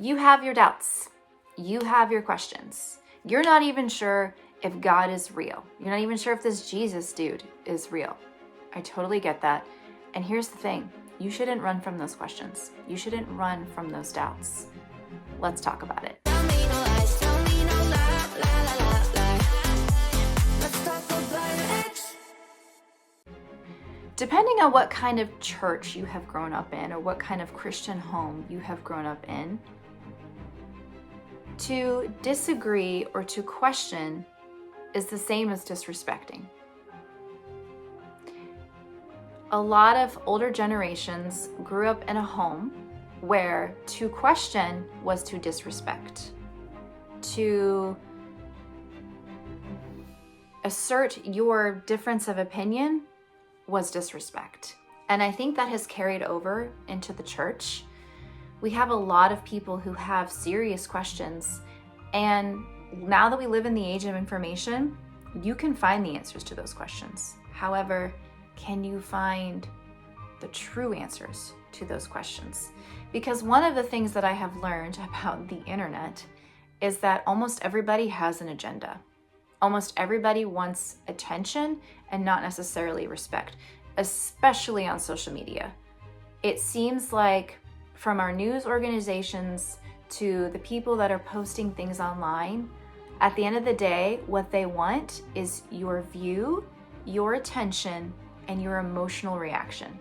You have your doubts. You have your questions. You're not even sure if God is real. You're not even sure if this Jesus dude is real. I totally get that. And here's the thing. You shouldn't run from those questions. You shouldn't run from those doubts. Let's talk about it. Depending on what kind of church you have grown up in or what kind of Christian home you have grown up in, to disagree or to question is the same as disrespecting. A lot of older generations grew up in a home where to question was to disrespect. To assert your difference of opinion was disrespect. And I think that has carried over into the church. We have a lot of people who have serious questions. And now that we live in the age of information, you can find the answers to those questions. However, can you find the true answers to those questions? Because one of the things that I have learned about the internet is that almost everybody has an agenda. Almost everybody wants attention and not necessarily respect, especially on social media. It seems like from our news organizations to the people that are posting things online, at the end of the day, what they want is your view, your attention, and your emotional reaction.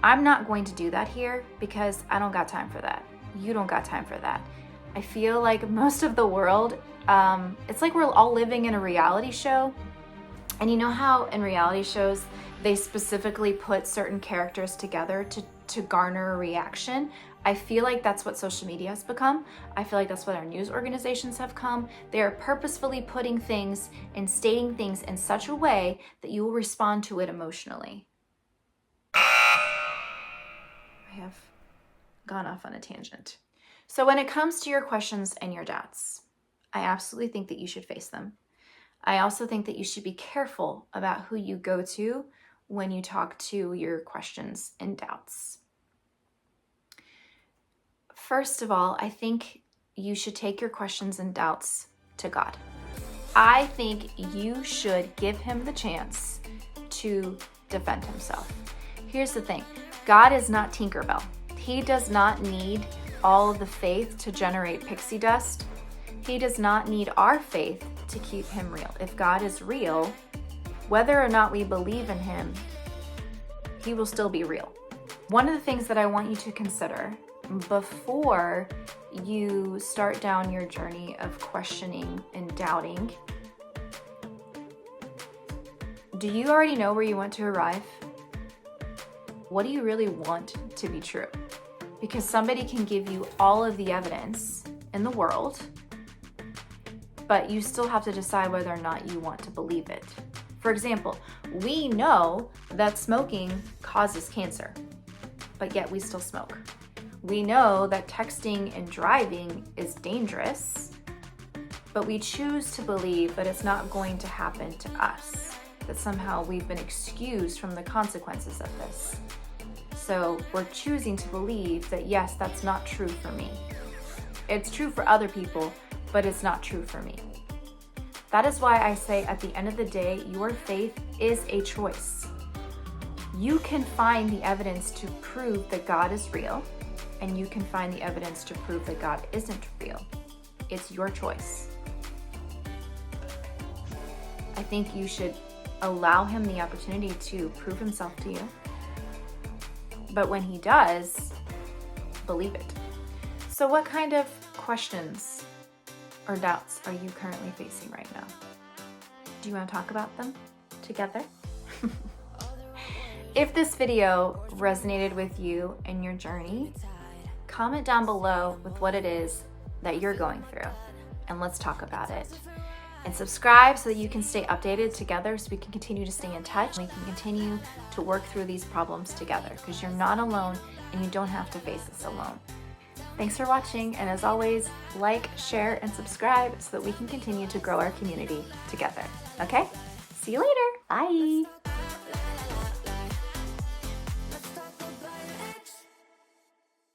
I'm not going to do that here because I don't got time for that. You don't got time for that. I feel like most of the world, it's like we're all living in a reality show. And you know how in reality shows, they specifically put certain characters together to garner a reaction? I feel like that's what social media has become. I feel like that's what our news organizations have come. They are purposefully putting things and stating things in such a way that you will respond to it emotionally. I have gone off on a tangent. So when it comes to your questions and your doubts, I absolutely think that you should face them. I also think that you should be careful about who you go to when you talk to your questions and doubts. First of all, I think you should take your questions and doubts to God. I think you should give him the chance to defend himself. Here's the thing. God is not Tinkerbell. He does not need all of the faith to generate pixie dust. He does not need our faith to keep him real. If God is real, whether or not we believe in him, he will still be real. One of the things that I want you to consider before you start down your journey of questioning and doubting, do you already know where you want to arrive? What do you really want to be true? Because somebody can give you all of the evidence in the world, but you still have to decide whether or not you want to believe it. For example, we know that smoking causes cancer, but yet we still smoke. We know that texting and driving is dangerous, but we choose to believe that it's not going to happen to us, that somehow we've been excused from the consequences of this. So we're choosing to believe that, yes, that's not true for me. It's true for other people, but it's not true for me. That is why I say at the end of the day, your faith is a choice. You can find the evidence to prove that God is real, and you can find the evidence to prove that God isn't real. It's your choice. I think you should allow him the opportunity to prove himself to you. But when he does, believe it. So what kind of questions or doubts are you currently facing right now? Do you want to talk about them together? If this video resonated with you in your journey, comment down below with what it is that you're going through, and let's talk about it. And subscribe so that you can stay updated together, so we can continue to stay in touch. We can continue to work through these problems together, because you're not alone and you don't have to face this alone. Thanks for watching, and as always, like, share, and subscribe so that we can continue to grow our community together. Okay? See you later. Bye.